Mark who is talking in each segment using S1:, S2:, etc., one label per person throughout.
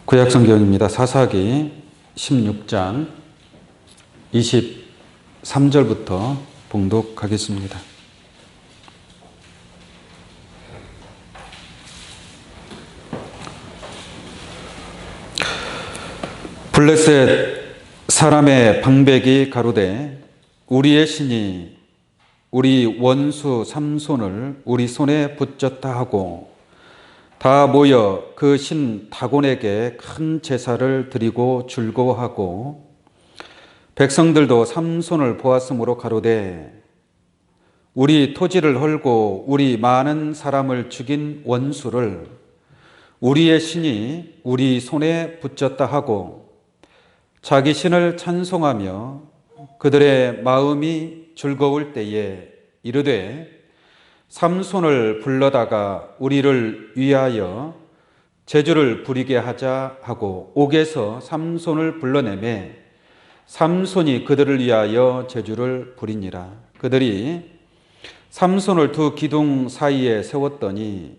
S1: 구약성경입니다. 사사기 16장 23절부터 봉독하겠습니다. 블레셋 사람의 방백이 가로되 우리의 신이 우리 원수 삼손을 우리 손에 붙였다 하고 다 모여 그 신 다곤에게 큰 제사를 드리고 즐거워하고 백성들도 삼손을 보았으므로 가로되 우리 토지를 헐고 우리 많은 사람을 죽인 원수를 우리의 신이 우리 손에 붙였다 하고 자기 신을 찬송하며 그들의 마음이 즐거울 때에 이르되 삼손을 불러다가 우리를 위하여 제주를 부리게 하자 하고 옥에서 삼손을 불러내매 삼손이 그들을 위하여 제주를 부리니라. 그들이 삼손을 두 기둥 사이에 세웠더니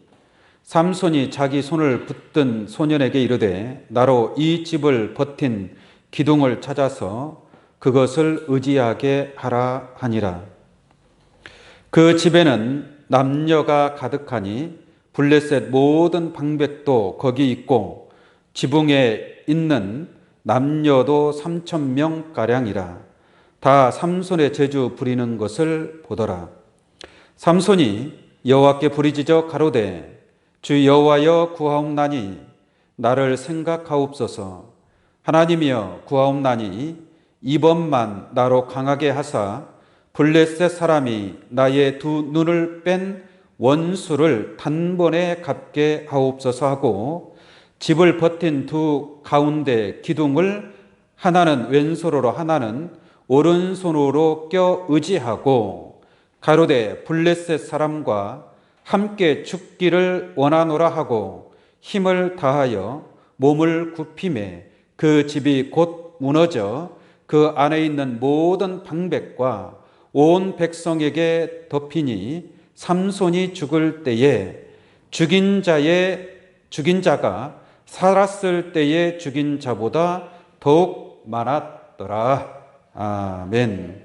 S1: 삼손이 자기 손을 붙든 소년에게 이르되 나로 이 집을 버틴 기둥을 찾아서 그것을 의지하게 하라 하니라. 그 집에는 남녀가 가득하니 블레셋 모든 방백도 거기 있고 지붕에 있는 남녀도 3,000명가량이라. 다 삼손의 제주 부리는 것을 보더라. 삼손이 여호와께 부르짖어 가로되 주 여호와여 구하옵나니 나를 생각하옵소서. 하나님이여 구하옵나니 이번만 나로 강하게 하사 블레셋 사람이 나의 두 눈을 뺀 원수를 단번에 갚게 하옵소서 하고 집을 버틴 두 가운데 기둥을 하나는 왼손으로 하나는 오른손으로 껴 의지하고 가로되 블레셋 사람과 함께 죽기를 원하노라 하고 힘을 다하여 몸을 굽히매 그 집이 곧 무너져 그 안에 있는 모든 방백과 온 백성에게 덮이니 삼손이 죽을 때에 죽인 자가 살았을 때에 죽인 자보다 더욱 많았더라. 아멘.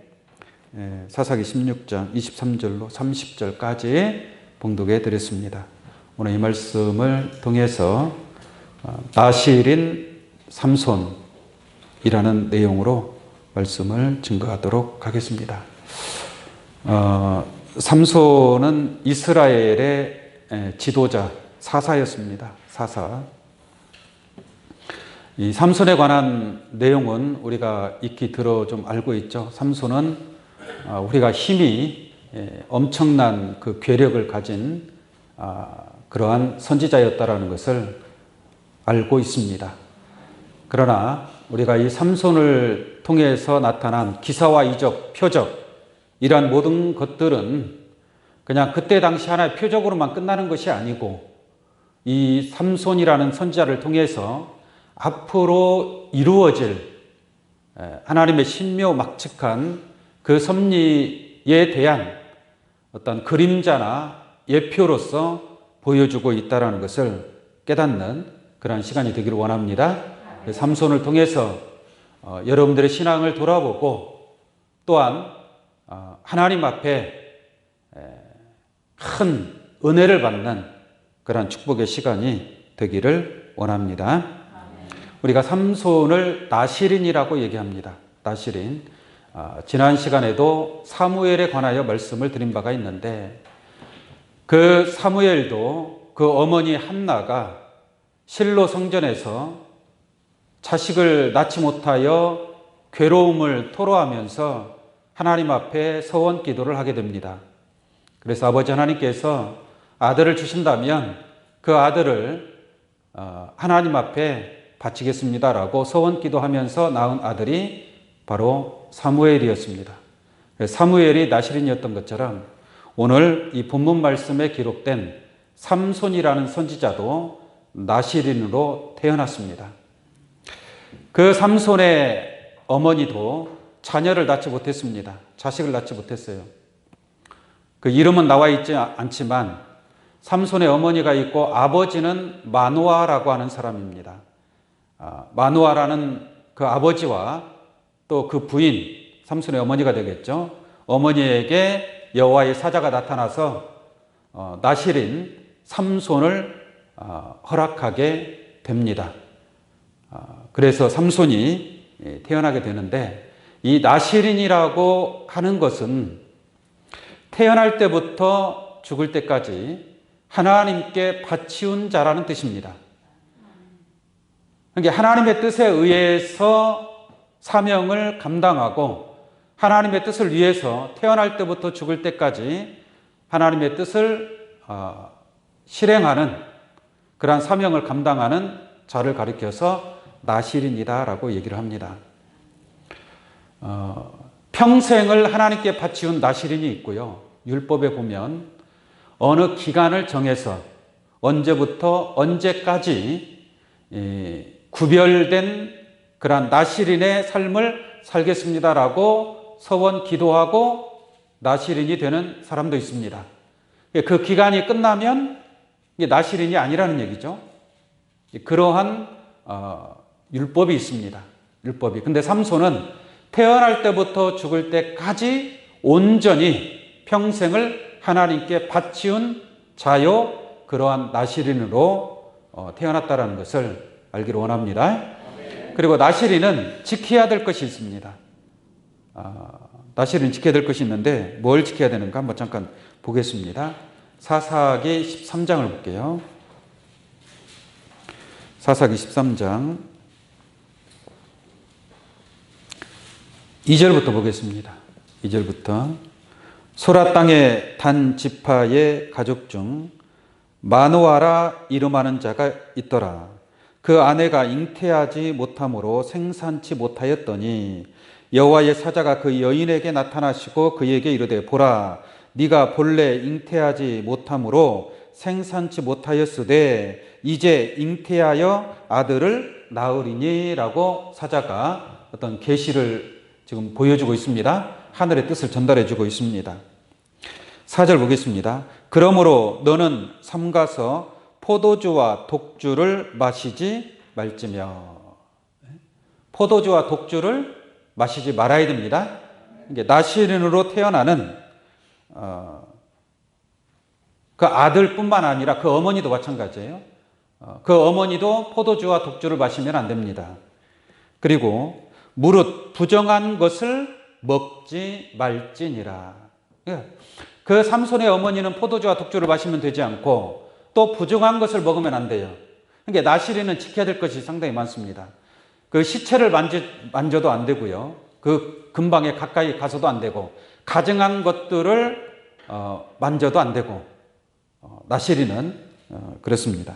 S1: 사사기 16장 23절로 30절까지 봉독해 드렸습니다. 오늘 이 말씀을 통해서 나실인 삼손이라는 내용으로 말씀을 증거하도록 하겠습니다. 삼손은 이스라엘의 지도자, 사사였습니다. 사사. 이 삼손에 관한 내용은 우리가 익히 들어 좀 알고 있죠. 삼손은 우리가 힘이 엄청난 그 괴력을 가진 그러한 선지자였다라는 것을 알고 있습니다. 그러나 우리가 이 삼손을 통해서 나타난 기사와 이적, 표적 이러한 모든 것들은 그냥 그때 당시 하나의 표적으로만 끝나는 것이 아니고 이 삼손이라는 선지자를 통해서 앞으로 이루어질 하나님의 신묘막측한 그 섭리에 대한 어떤 그림자나 예표로서 보여주고 있다는 것을 깨닫는 그런 시간이 되기를 원합니다. 삼손을 통해서 여러분들의 신앙을 돌아보고 또한 하나님 앞에 큰 은혜를 받는 그런 축복의 시간이 되기를 원합니다. 우리가 삼손을 나실인이라고 얘기합니다. 나실인. 지난 시간에도 사무엘에 관하여 말씀을 드린 바가 있는데 그 사무엘도 그 어머니 한나가 실로 성전에서 자식을 낳지 못하여 괴로움을 토로하면서 하나님 앞에 서원 기도를 하게 됩니다. 그래서 아버지 하나님께서 아들을 주신다면 그 아들을 하나님 앞에 바치겠습니다라고 서원 기도하면서 낳은 아들이 바로 사무엘이었습니다. 사무엘이 나실인이었던 것처럼 오늘 이 본문 말씀에 기록된 삼손이라는 선지자도 나실인으로 태어났습니다. 그 삼손의 어머니도 자녀를 낳지 못했습니다. 자식을 낳지 못했어요. 그 이름은 나와 있지 않지만 삼손의 어머니가 있고 아버지는 마노아라고 하는 사람입니다. 마누아라는 그 아버지와 또 그 부인, 삼손의 어머니가 되겠죠. 어머니에게 여호와의 사자가 나타나서 나실인 삼손을 허락하게 됩니다. 그래서 삼손이 태어나게 되는데, 이 나실인이라고 하는 것은 태어날 때부터 죽을 때까지 하나님께 바치운 자라는 뜻입니다. 그러니까 하나님의 뜻에 의해서 사명을 감당하고 하나님의 뜻을 위해서 태어날 때부터 죽을 때까지 하나님의 뜻을 실행하는 그러한 사명을 감당하는 자를 가리켜서 나실인이다라고 얘기를 합니다. 평생을 하나님께 바치운 나실인이 있고요. 율법에 보면 어느 기간을 정해서 언제부터 언제까지 구별된 그러한 나실인의 삶을 살겠습니다라고 서원 기도하고 나실인이 되는 사람도 있습니다. 그 기간이 끝나면 이게 나실인이 아니라는 얘기죠. 그러한 율법이 있습니다. 율법이. 근데 삼손은 태어날 때부터 죽을 때까지 온전히 평생을 하나님께 바치운 자요, 그러한 나실인으로 태어났다는 것을 알기를 원합니다. 그리고 나실인은 지켜야 될 것이 있습니다. 나실인은 지켜야 될 것이 있는데 뭘 지켜야 되는가 한번 잠깐 보겠습니다. 사사기 13장을 볼게요. 사사기 13장 2절부터 보겠습니다. 2절부터 소라 땅의 단 지파의 가족 중 마노아라 이름하는 자가 있더라. 그 아내가 잉태하지 못함으로 생산치 못하였더니 여호와의 사자가 그 여인에게 나타나시고 그에게 이르되 보라, 네가 본래 잉태하지 못함으로 생산치 못하였으되 이제 잉태하여 아들을 낳으리니라고 사자가 어떤 계시를 지금 보여주고 있습니다. 하늘의 뜻을 전달해주고 있습니다. 4절 보겠습니다. 그러므로 너는 삼가서 포도주와 독주를 마시지 말지며. 포도주와 독주를 마시지 말아야 됩니다. 이게 나실인으로 태어나는 그 아들뿐만 아니라 그 어머니도 마찬가지예요. 그 어머니도 포도주와 독주를 마시면 안 됩니다. 그리고 무릇 부정한 것을 먹지 말지니라. 그 삼손의 어머니는 포도주와 독주를 마시면 되지 않고 또 부정한 것을 먹으면 안 돼요. 그러니까 나실인은 지켜야 될 것이 상당히 많습니다. 그 시체를 만져도 안 되고요. 그 근방에 가까이 가서도 안 되고, 가증한 것들을 만져도 안 되고, 나실인은 그렇습니다.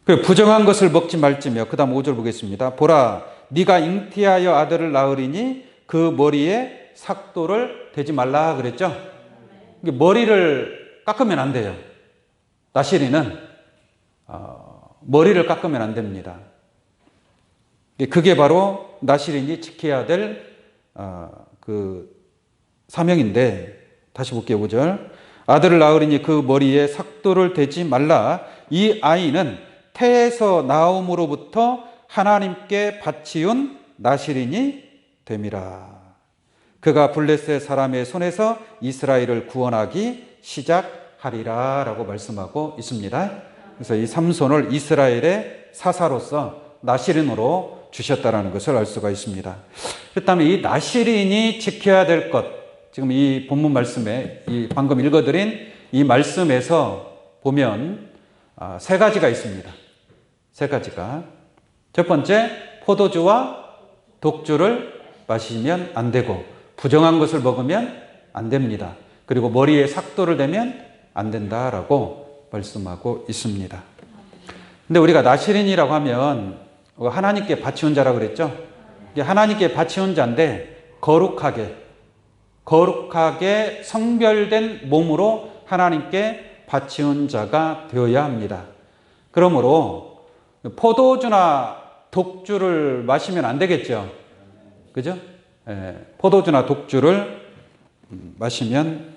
S1: 그 부정한 것을 먹지 말지며, 그 다음 5절 보겠습니다. 보라, 네가 잉태하여 아들을 낳으리니 그 머리에 삭도를 대지 말라 그랬죠. 머리를 깎으면 안 돼요. 나실인은 머리를 깎으면 안 됩니다. 그게 바로 나실인이 지켜야 될 그 사명인데, 다시 볼게요. 5절. 아들을 낳으리니 그 머리에 삭도를 대지 말라. 이 아이는 태에서 나옴으로부터 하나님께 바치운 나실인이 됨이라. 그가 블레셋 사람의 손에서 이스라엘을 구원하기 시작하리라 라고 말씀하고 있습니다. 그래서 이 삼손을 이스라엘의 사사로서 나실인으로 주셨다라는 것을 알 수가 있습니다. 그렇다면 이 나실인이 지켜야 될 것, 지금 이 본문 말씀에 이 방금 읽어드린 이 말씀에서 보면 세 가지가 있습니다. 세 가지가. 첫 번째, 포도주와 독주를 마시면 안 되고 부정한 것을 먹으면 안 됩니다. 그리고 머리에 삭도를 대면 안 된다라고 말씀하고 있습니다. 근데 우리가 나실인이라고 하면 하나님께 바치운 자라고 그랬죠? 하나님께 바치운 자인데 거룩하게 성별된 몸으로 하나님께 바치운 자가 되어야 합니다. 그러므로 포도주나 독주를 마시면 안 되겠죠? 그죠? 포도주나 독주를 마시면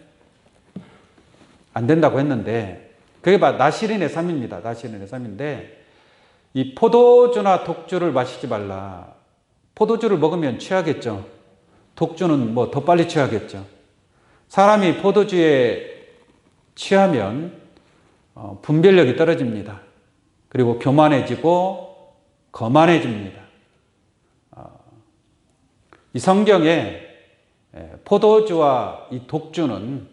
S1: 안 된다고 했는데, 그게 바로 나실인의 삶입니다. 나실인의 삶인데, 이 포도주나 독주를 마시지 말라. 포도주를 먹으면 취하겠죠. 독주는 뭐 더 빨리 취하겠죠. 사람이 포도주에 취하면 분별력이 떨어집니다. 그리고 교만해지고 거만해집니다. 이 성경에 포도주와 이 독주는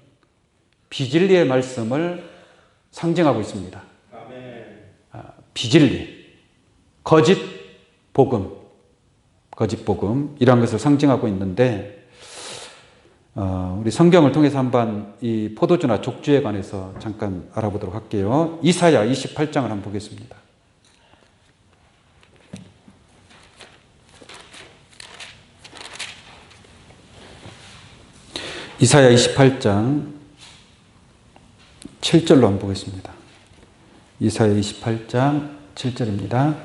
S1: 비진리의 말씀을 상징하고 있습니다. 비진리, 거짓 복음 이런 것을 상징하고 있는데 우리 성경을 통해서 한번 이 포도주나 족주에 관해서 잠깐 알아보도록 할게요. 이사야 28장을 한번 보겠습니다. 이사야 28장 7절로 한번 보겠습니다. 이사야 28장 7절입니다.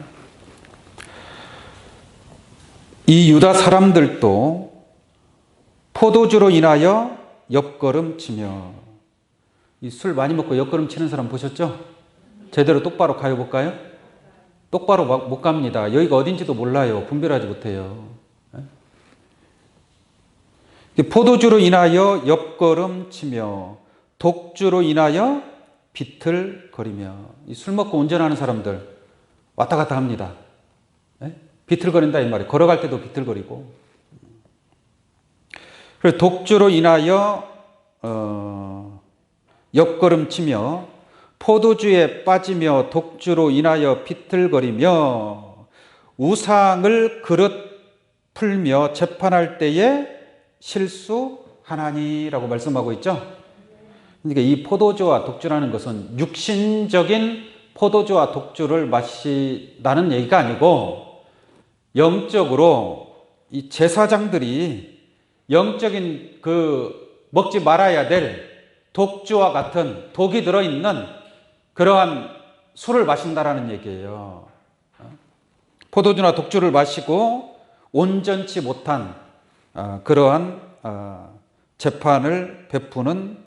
S1: 이 유다 사람들도 포도주로 인하여 옆걸음치며, 이 술 많이 먹고 옆걸음치는 사람 보셨죠? 제대로 똑바로 가요 볼까요? 똑바로 못 갑니다. 여기가 어딘지도 몰라요. 분별하지 못해요. 포도주로 인하여 옆걸음치며 독주로 인하여 비틀거리며. 이 술 먹고 운전하는 사람들 왔다 갔다 합니다. 비틀거린다 이 말이에요. 걸어갈 때도 비틀거리고. 그래서 독주로 인하여 옆걸음치며 포도주에 빠지며 독주로 인하여 비틀거리며 우상을 그릇 풀며 재판할 때에 실수하나니라고 말씀하고 있죠. 그러니까 이 포도주와 독주라는 것은 육신적인 포도주와 독주를 마시다는 얘기가 아니고 영적으로 이 제사장들이 영적인 먹지 말아야 될 독주와 같은 독이 들어있는 그러한 술을 마신다라는 얘기예요. 포도주나 독주를 마시고 온전치 못한 그러한 재판을 베푸는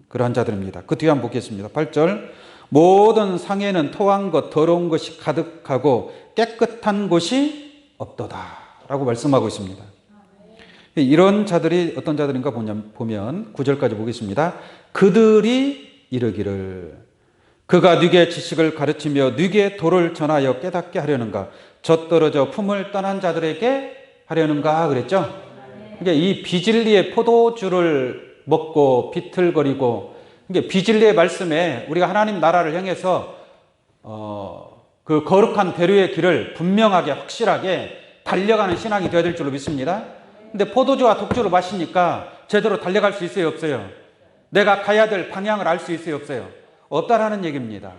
S1: 그러한 자들입니다. 그 뒤에 한번 보겠습니다. 8절. 모든 상에는 토한 것 더러운 것이 가득하고 깨끗한 곳이 없도다 라고 말씀하고 있습니다. 이런 자들이 어떤 자들인가 보면 9절까지 보겠습니다. 그들이 이르기를 그가 네게 지식을 가르치며 네게 도를 전하여 깨닫게 하려는가, 젖떨어져 품을 떠난 자들에게 하려는가 그랬죠. 그러니까 이 비진리의 포도주를 먹고 비틀거리고, 그러니까 비진리의 말씀에 우리가 하나님 나라를 향해서 그 거룩한 대로의 길을 분명하게 확실하게 달려가는 신앙이 되어야 될 줄로 믿습니다. 근데 포도주와 독주를 마시니까 제대로 달려갈 수 있어요, 없어요? 내가 가야 될 방향을 알 수 있어요, 없어요? 없다라는 얘기입니다.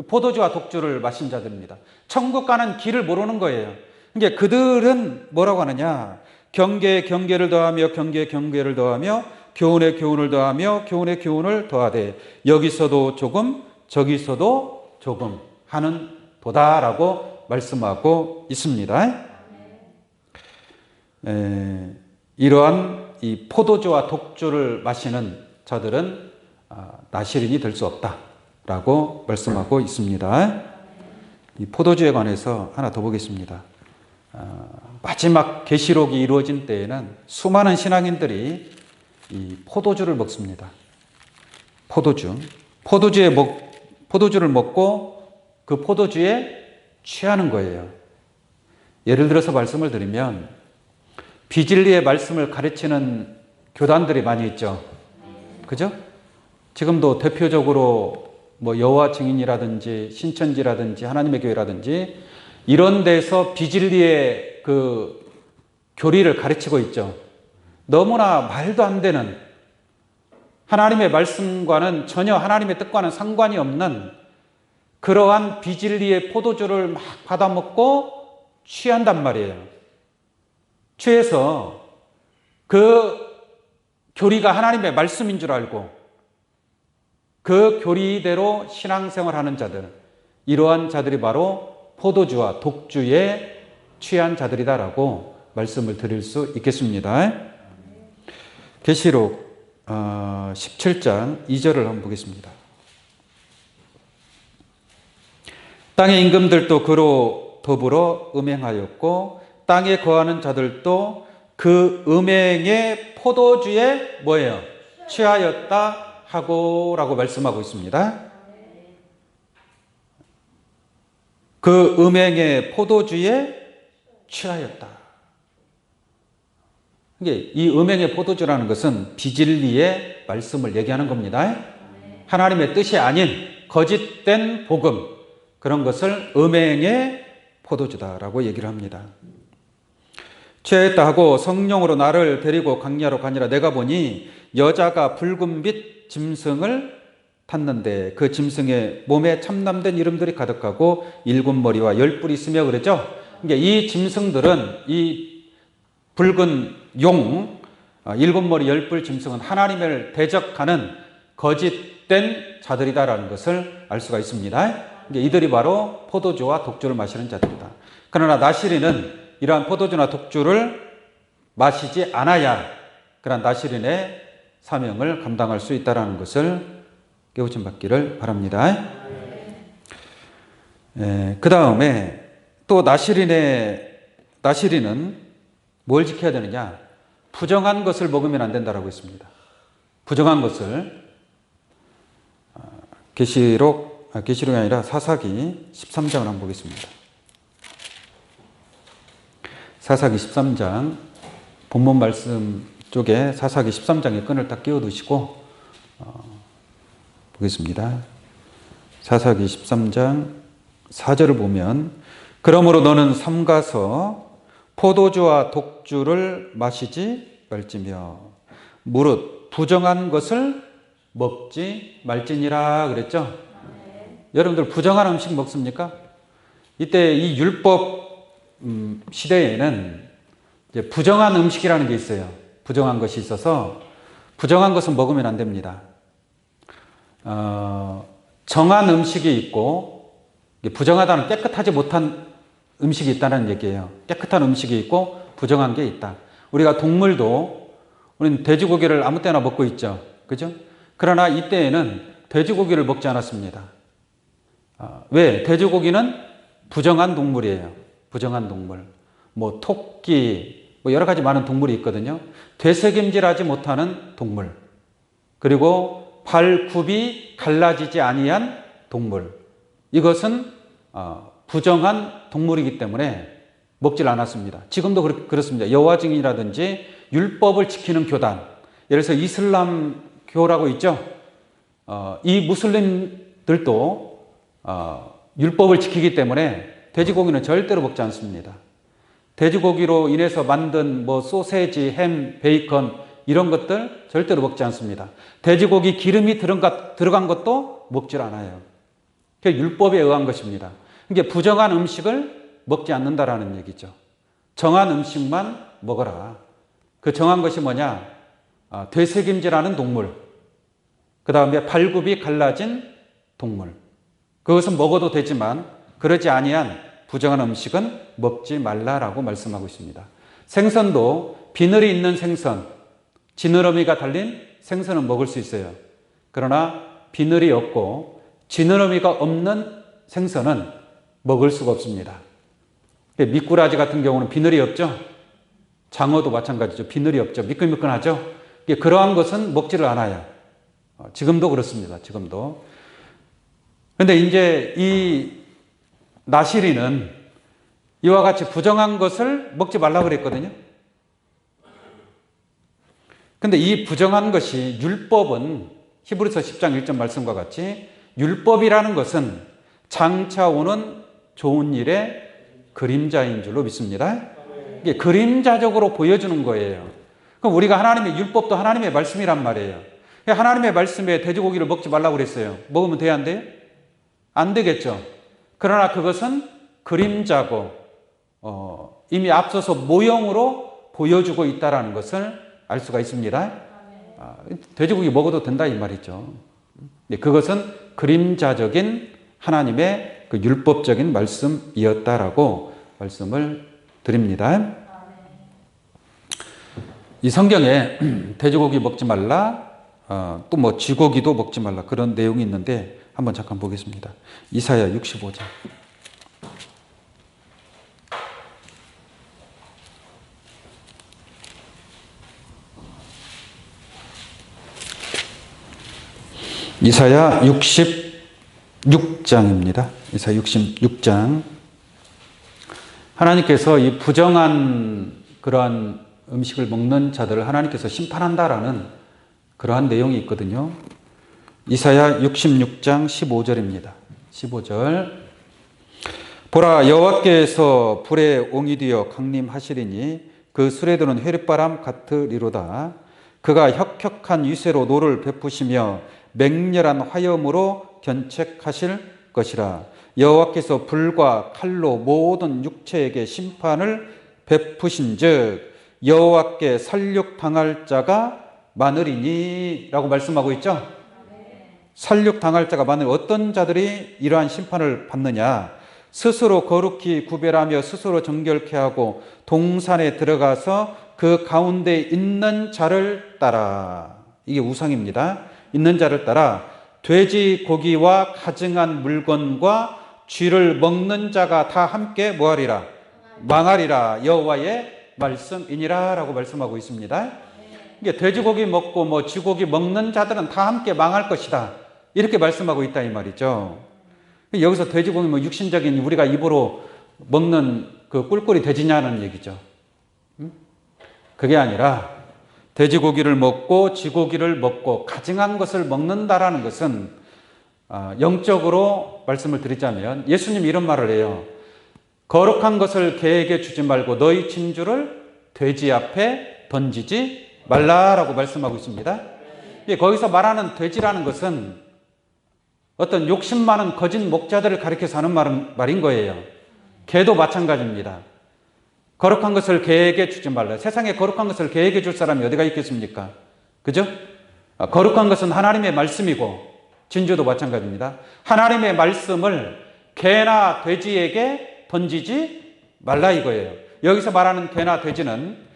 S1: 포도주와 독주를 마신 자들입니다. 천국 가는 길을 모르는 거예요. 그러니까 그들은 뭐라고 하느냐? 경계에 경계를 더하며 경계에 경계를 더하며 교훈에 교훈을 더하며 교훈에 교훈을 더하되 여기서도 조금 저기서도 조금 하는 도다라고 말씀하고 있습니다. 이러한 이 포도주와 독주를 마시는 자들은 나시린이 될 수 없다라고 말씀하고 있습니다. 이 포도주에 관해서 하나 더 보겠습니다. 마지막 계시록이 이루어진 때에는 수많은 신앙인들이 이 포도주를 먹습니다. 포도주를 먹고 그 포도주에 취하는 거예요. 예를 들어서 말씀을 드리면 비진리의 말씀을 가르치는 교단들이 많이 있죠. 그죠? 지금도 대표적으로 뭐 여호와 증인이라든지 신천지라든지 하나님의 교회라든지 이런 데서 비진리의 그 교리를 가르치고 있죠. 너무나 말도 안 되는, 하나님의 말씀과는 전혀 하나님의 뜻과는 상관이 없는 그러한 비진리의 포도주를 막 받아먹고 취한단 말이에요. 취해서 그 교리가 하나님의 말씀인 줄 알고 그 교리대로 신앙생활하는 자들, 이러한 자들이 바로 포도주와 독주에 취한 자들이다라고 말씀을 드릴 수 있겠습니다. 계시록 17장 2절을 한번 보겠습니다. 땅의 임금들도 그로 더불어 음행하였고 땅에 거하는 자들도 그 음행의 포도주에 뭐예요? 취하였다 하고 라고 말씀하고 있습니다. 그 음행의 포도주에 취하였다. 이 음행의 포도주라는 것은 비진리의 말씀을 얘기하는 겁니다. 하나님의 뜻이 아닌 거짓된 복음, 그런 것을 음행의 포도주다라고 얘기를 합니다. 취하였다 하고 성령으로 나를 데리고 광야로 가니라. 내가 보니 여자가 붉은빛 짐승을 탔는데 그 짐승의 몸에 참남된 이름들이 가득하고 7머리와 10뿔이 있으며 그랬죠. 이 짐승들은 이 붉은 용, 7머리 10뿔 짐승은 하나님을 대적하는 거짓된 자들이다라는 것을 알 수가 있습니다. 이들이 바로 포도주와 독주를 마시는 자들이다. 그러나 나시린은 이러한 포도주나 독주를 마시지 않아야 그러한 나시린의 사명을 감당할 수 있다는 것을 깨우침 받기를 바랍니다. 그 다음에 또 나시린은 뭘 지켜야 되느냐? 부정한 것을 먹으면 안 된다라고 했습니다. 부정한 것을 계시록이 아니라 사사기 13장을 한번 보겠습니다. 사사기 13장 본문 말씀 쪽에 사사기 13장의 끈을 딱 끼워두시고 보겠습니다. 사사기 13장 4절을 보면 그러므로 너는 삼가서 포도주와 독주를 마시지 말지며 무릇 부정한 것을 먹지 말지니라 그랬죠. 여러분들 부정한 음식 먹습니까? 이때 이 율법 시대에는 이제 부정한 음식이라는 게 있어요. 부정한 것이 있어서 부정한 것은 먹으면 안 됩니다. 정한 음식이 있고 부정하다는 깨끗하지 못한 음식이 있다는 얘기예요. 깨끗한 음식이 있고 부정한 게 있다. 우리가 동물도 우리는 돼지고기를 아무 때나 먹고 있죠. 그죠? 그러나 이때에는 돼지고기를 먹지 않았습니다. 왜? 돼지고기는 부정한 동물이에요. 부정한 동물. 뭐 토끼, 뭐 여러 가지 많은 동물이 있거든요. 되새김질하지 못하는 동물. 그리고 발굽이 갈라지지 아니한 동물. 이것은 부정한 동물이기 때문에 먹질 않았습니다. 지금도 그렇습니다. 여호와 증인이라든지 율법을 지키는 교단, 예를 들어서 이슬람교라고 있죠. 이 무슬림들도 율법을 지키기 때문에 돼지고기는 절대로 먹지 않습니다. 돼지고기로 인해서 만든 뭐 소세지, 햄, 베이컨 이런 것들 절대로 먹지 않습니다. 돼지고기 기름이 들어간 것도 먹질 않아요. 그게 율법에 의한 것입니다. 이게 부정한 음식을 먹지 않는다라는 얘기죠. 정한 음식만 먹어라. 그 정한 것이 뭐냐? 되새김질하는 동물. 그 다음에 발굽이 갈라진 동물. 그것은 먹어도 되지만 그러지 아니한 부정한 음식은 먹지 말라라고 말씀하고 있습니다. 생선도 비늘이 있는 생선, 지느러미가 달린 생선은 먹을 수 있어요. 그러나 비늘이 없고 지느러미가 없는 생선은 먹을 수가 없습니다. 미꾸라지 같은 경우는 비늘이 없죠. 장어도 마찬가지죠. 비늘이 없죠. 미끈미끈하죠. 그러한 것은 먹지를 않아요. 지금도 그렇습니다. 지금도. 그런데 이제 이 나시린은 이와 같이 부정한 것을 먹지 말라 그랬거든요. 근데 이 부정한 것이 율법은 히브리서 10장 1절 말씀과 같이 율법이라는 것은 장차 오는 좋은 일의 그림자인 줄로 믿습니다. 이게 그림자적으로 보여주는 거예요. 그럼 우리가 하나님의 율법도 하나님의 말씀이란 말이에요. 하나님의 말씀에 돼지고기를 먹지 말라고 그랬어요. 먹으면 돼야 안 돼요? 안 되겠죠. 그러나 그것은 그림자고 이미 앞서서 모형으로 보여주고 있다는 것을 알 수가 있습니다. 돼지고기 먹어도 된다 이 말이죠. 그것은 그림자적인 하나님의 그 율법적인 말씀이었다라고 말씀을 드립니다. 이 성경에 돼지고기 먹지 말라, 또 뭐 쥐고기도 먹지 말라 그런 내용이 있는데 한번 잠깐 보겠습니다. 이사야 65장. 이사야 66장입니다. 이사야 66장. 하나님께서 이 부정한 그러한 음식을 먹는 자들을 하나님께서 심판한다라는 그러한 내용이 있거든요. 이사야 66장 15절입니다. 15절. 보라, 여호와께서 불에 옹이 되어 강림하시리니 그 수레들은 회립바람 같으리로다. 그가 혁혁한 위세로 노를 베푸시며 맹렬한 화염으로 견책하실 것이라. 여호와께서 불과 칼로 모든 육체에게 심판을 베푸신즉 여호와께 살육당할 자가 많으리니 라고 말씀하고 있죠. 살육당할 자가 많으니 어떤 자들이 이러한 심판을 받느냐. 스스로 거룩히 구별하며 스스로 정결케 하고 동산에 들어가서 그 가운데 있는 자를 따라. 이게 우상입니다. 있는 자를 따라 돼지 고기와 가증한 물건과 쥐를 먹는 자가 다 함께 뭐하리라? 망하리라. 여호와의 말씀이니라 라고 말씀하고 있습니다. 이게 돼지고기 먹고 뭐 쥐고기 먹는 자들은 다 함께 망할 것이다. 이렇게 말씀하고 있다 이 말이죠. 여기서 돼지고기 뭐 육신적인 우리가 입으로 먹는 그 꿀꿀이 돼지냐는 얘기죠. 그게 아니라 돼지고기를 먹고 쥐고기를 먹고 가증한 것을 먹는다라는 것은 영적으로 말씀을 드리자면 예수님이 이런 말을 해요. 거룩한 것을 개에게 주지 말고 너희 진주를 돼지 앞에 던지지 말라라고 말씀하고 있습니다. 거기서 말하는 돼지라는 것은 어떤 욕심 많은 거짓 목자들을 가리켜서 하는 말인 거예요. 개도 마찬가지입니다. 거룩한 것을 개에게 주지 말라. 세상에 거룩한 것을 개에게 줄 사람이 어디가 있겠습니까? 그죠? 거룩한 것은 하나님의 말씀이고 진주도 마찬가지입니다. 하나님의 말씀을 개나 돼지에게 던지지 말라 이거예요. 여기서 말하는 개나 돼지는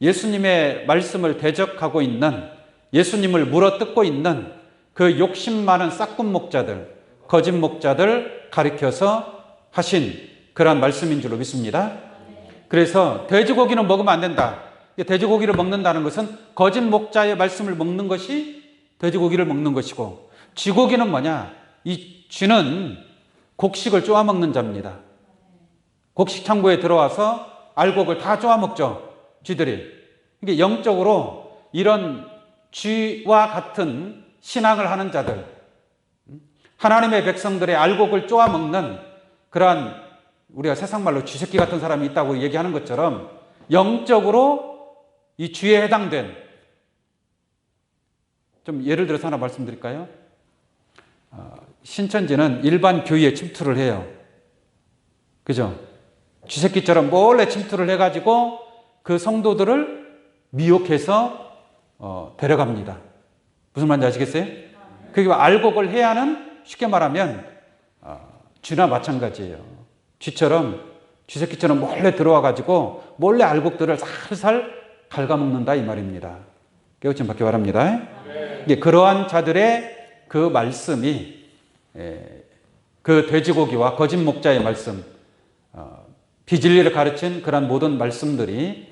S1: 예수님의 말씀을 대적하고 있는, 예수님을 물어뜯고 있는 그 욕심 많은 싹군 목자들, 거짓 목자들 가리켜서 하신 그런 말씀인 줄로 믿습니다. 그래서 돼지고기는 먹으면 안 된다. 돼지고기를 먹는다는 것은 거짓 목자의 말씀을 먹는 것이 돼지고기를 먹는 것이고, 쥐고기는 뭐냐? 이 쥐는 곡식을 쪼아 먹는 자입니다. 곡식 창고에 들어와서 알곡을 다 쪼아 먹죠, 쥐들이. 이게 영적으로 이런 쥐와 같은 신앙을 하는 자들, 하나님의 백성들의 알곡을 쪼아 먹는 그러한, 우리가 세상 말로 쥐새끼 같은 사람이 있다고 얘기하는 것처럼 영적으로 이 쥐에 해당된, 좀 예를 들어서 하나 말씀드릴까요? 신천지는 일반 교회에 침투를 해요. 그죠? 쥐새끼처럼 몰래 침투를 해가지고 그 성도들을 미혹해서 데려갑니다. 무슨 말인지 아시겠어요? 그게 알곡을 해야 하는, 쉽게 말하면 쥐나 마찬가지예요. 쥐처럼, 쥐새끼처럼 몰래 들어와가지고 몰래 알곡들을 살살 갉아먹는다 이 말입니다. 깨우침 받기 바랍니다. 이게 그러한 자들의 그 말씀이, 그 돼지고기와 거짓 목자의 말씀, 비진리를 가르친 그런 모든 말씀들이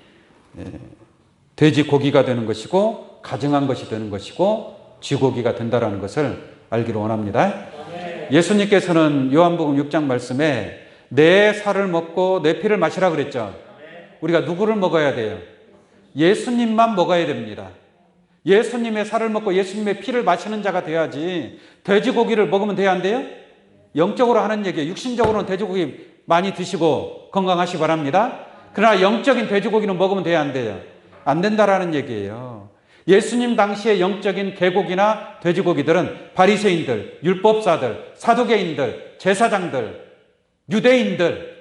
S1: 돼지고기가 되는 것이고 가증한 것이 되는 것이고 쥐고기가 된다는 것을 알기를 원합니다. 예수님께서는 요한복음 6장 말씀에 내 살을 먹고 내 피를 마시라 그랬죠. 우리가 누구를 먹어야 돼요? 예수님만 먹어야 됩니다. 예수님의 살을 먹고 예수님의 피를 마시는 자가 돼야지 돼지고기를 먹으면 돼야 안 돼요? 영적으로 하는 얘기예요. 육신적으로는 돼지고기 많이 드시고 건강하시기 바랍니다. 그러나 영적인 돼지고기는 먹으면 돼야 안 돼요? 안 된다라는 얘기예요. 예수님 당시의 영적인 개고기나 돼지고기들은 바리새인들, 율법사들, 사두개인들, 제사장들, 유대인들,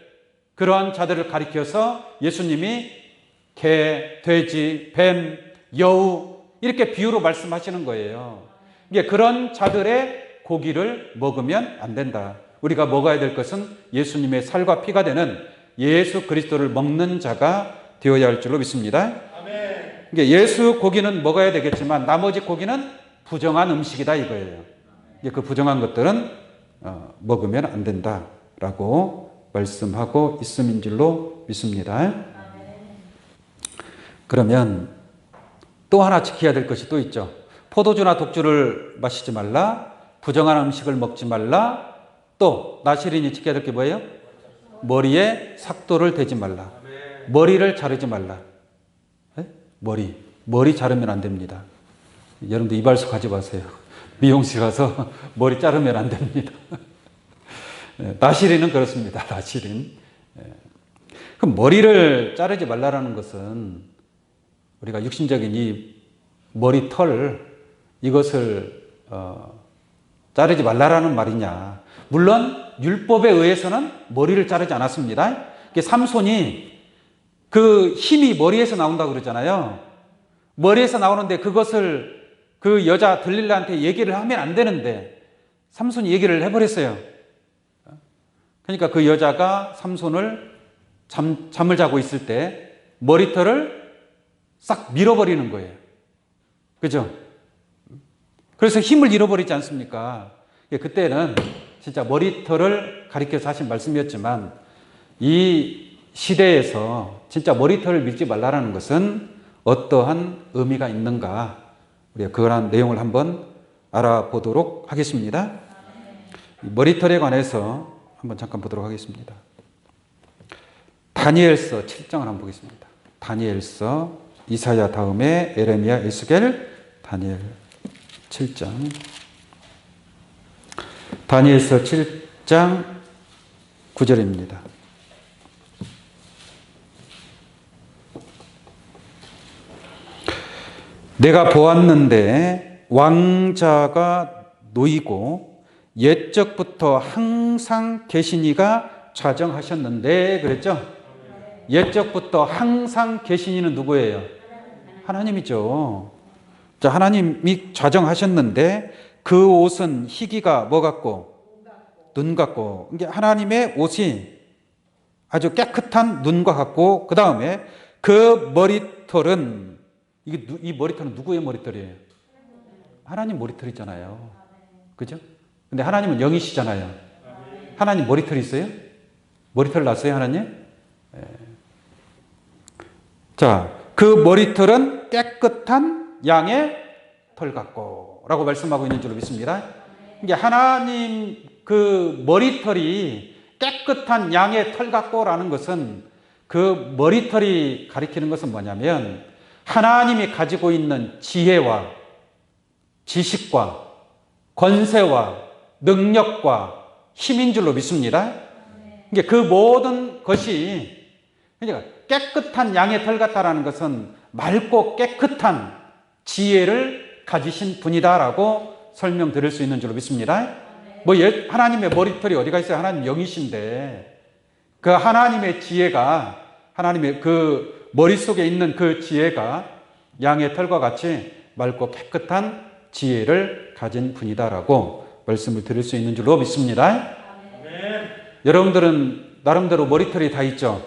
S1: 그러한 자들을 가리켜서 예수님이 개, 돼지, 뱀, 여우 이렇게 비유로 말씀하시는 거예요. 이게 그런 자들의 고기를 먹으면 안 된다. 우리가 먹어야 될 것은 예수님의 살과 피가 되는 예수 그리스도를 먹는 자가 되어야 할 줄로 믿습니다. 예수 고기는 먹어야 되겠지만 나머지 고기는 부정한 음식이다 이거예요. 그 부정한 것들은 먹으면 안 된다라고 말씀하고 있음인 줄로 믿습니다. 그러면 또 하나 지켜야 될 것이 또 있죠. 포도주나 독주를 마시지 말라. 부정한 음식을 먹지 말라. 또 나시린이 지켜야 될 게 뭐예요? 머리에 삭도를 대지 말라. 머리를 자르지 말라. 네? 머리 자르면 안 됩니다. 여러분들 이발소 가지 마세요. 미용실 가서 머리 자르면 안 됩니다. 나시린은 그렇습니다. 나시린. 그럼 머리를 자르지 말라라는 것은 우리가 육신적인 이 머리털 이것을 자르지 말라라는 말이냐. 물론 율법에 의해서는 머리를 자르지 않았습니다. 삼손이 그 힘이 머리에서 나온다고 그러잖아요. 머리에서 나오는데 그것을 그 여자 들릴라한테 얘기를 하면 안 되는데 삼손이 얘기를 해버렸어요. 그러니까 그 여자가 삼손을 잠을 자고 있을 때 머리털을 싹 밀어버리는 거예요. 그죠? 그래서 힘을 잃어버리지 않습니까? 그때는 진짜 머리털을 가리켜서 하신 말씀이었지만 이 시대에서 진짜 머리털을 밀지 말라는 것은 어떠한 의미가 있는가? 우리가 그러한 내용을 한번 알아보도록 하겠습니다. 머리털에 관해서 한번 잠깐 보도록 하겠습니다. 다니엘서 7장을 한번 보겠습니다. 다니엘서, 이사야 다음에 에레미야, 에스겔, 다니엘 7장. 다니엘서 7장 9절입니다. 내가 보았는데 왕자가 놓이고 옛적부터 항상 계신 이가 좌정하셨는데 그랬죠? 옛적부터 항상 계신 이는 누구예요? 하나님이죠. 자, 하나님이 좌정하셨는데 그 옷은 희기가 뭐 같고? 눈 같고. 이게 하나님의 옷이 아주 깨끗한 눈과 같고 그 다음에 그 머리털은 이 머리털은 누구의 머리털이에요? 하나님 머리털이잖아요. 그죠? 근데 하나님은 영이시잖아요. 하나님 머리털이 있어요? 머리털 났어요, 하나님? 네. 자, 그 머리털은 깨끗한 양의 털 같고 라고 말씀하고 있는 줄로 믿습니다. 이게 하나님 그 머리털이 깨끗한 양의 털 같고라는 것은 그 머리털이 가리키는 것은 뭐냐면 하나님이 가지고 있는 지혜와 지식과 권세와 능력과 힘인 줄로 믿습니다. 이게 그 모든 것이 그러니까 깨끗한 양의 털 같다라는 것은 맑고 깨끗한 지혜를 가지신 분이다라고 설명드릴 수 있는 줄로 믿습니다. 하나님의 머리털이 어디가 있어요? 하나님 영이신데 그 하나님의 지혜가 하나님의 그 머릿속에 있는 그 지혜가 양의 털과 같이 맑고 깨끗한 지혜를 가진 분이다라고 말씀을 드릴 수 있는 줄로 믿습니다. 여러분들은 나름대로 머리털이 다 있죠.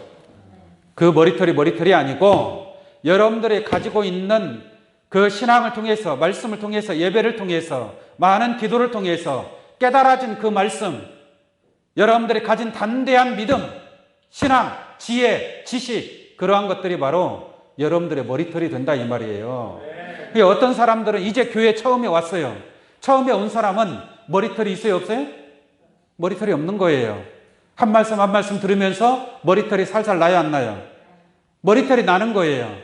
S1: 그 머리털이 아니고 여러분들이 가지고 있는 그 신앙을 통해서 말씀을 통해서 예배를 통해서 많은 기도를 통해서 깨달아진 그 말씀 여러분들이 가진 담대한 믿음, 신앙, 지혜, 지식 그러한 것들이 바로 여러분들의 머리털이 된다 이 말이에요. 어떤 사람들은 이제 교회 처음에 왔어요. 처음에 온 사람은 머리털이 있어요 없어요? 머리털이 없는 거예요. 한 말씀 한 말씀 들으면서 머리털이 살살 나요 안 나요? 머리털이 나는 거예요.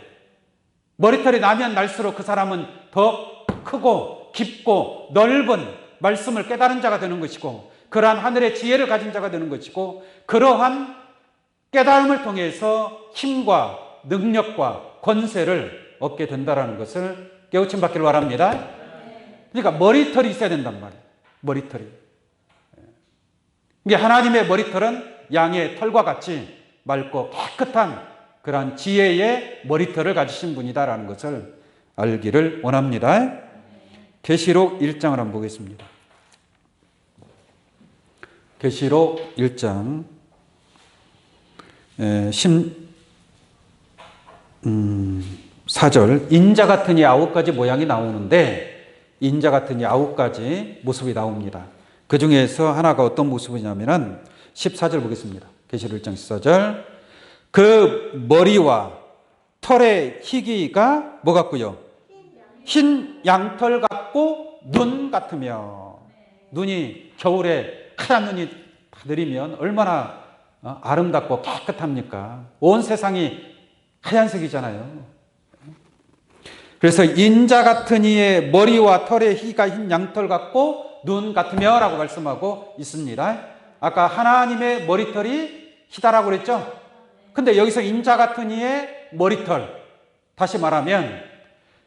S1: 머리털이 나면 날수록 그 사람은 더 크고 깊고 넓은 말씀을 깨달은 자가 되는 것이고 그러한 하늘의 지혜를 가진 자가 되는 것이고 그러한 깨달음을 통해서 힘과 능력과 권세를 얻게 된다는 것을 깨우침 받기를 바랍니다. 그러니까 머리털이 있어야 된단 말이에요. 머리털이. 이게 하나님의 머리털은 양의 털과 같이 맑고 깨끗한 그러한 지혜의 머리털을 가지신 분이다라는 것을 알기를 원합니다. 계시록 1장을 한번 보겠습니다. 계시록 1장 4절 인자 같은 이 9가지 모양이 나오는데 인자 같은 이 9가지 모습이 나옵니다. 그 중에서 하나가 어떤 모습이냐면은 14절 보겠습니다. 계시록 1장 14절 그 머리와 털의 희기가 뭐 같고요? 흰 양털 같고 눈 같으며 눈이 겨울에 하얀 눈이 다 내리면 얼마나 아름답고 깨끗합니까? 온 세상이 하얀색이잖아요. 그래서 인자 같은 이의 머리와 털의 희가 흰 양털 같고 눈 같으며 라고 말씀하고 있습니다. 아까 하나님의 머리털이 희다라고 그랬죠? 근데 여기서 인자 같은 이의 머리털, 다시 말하면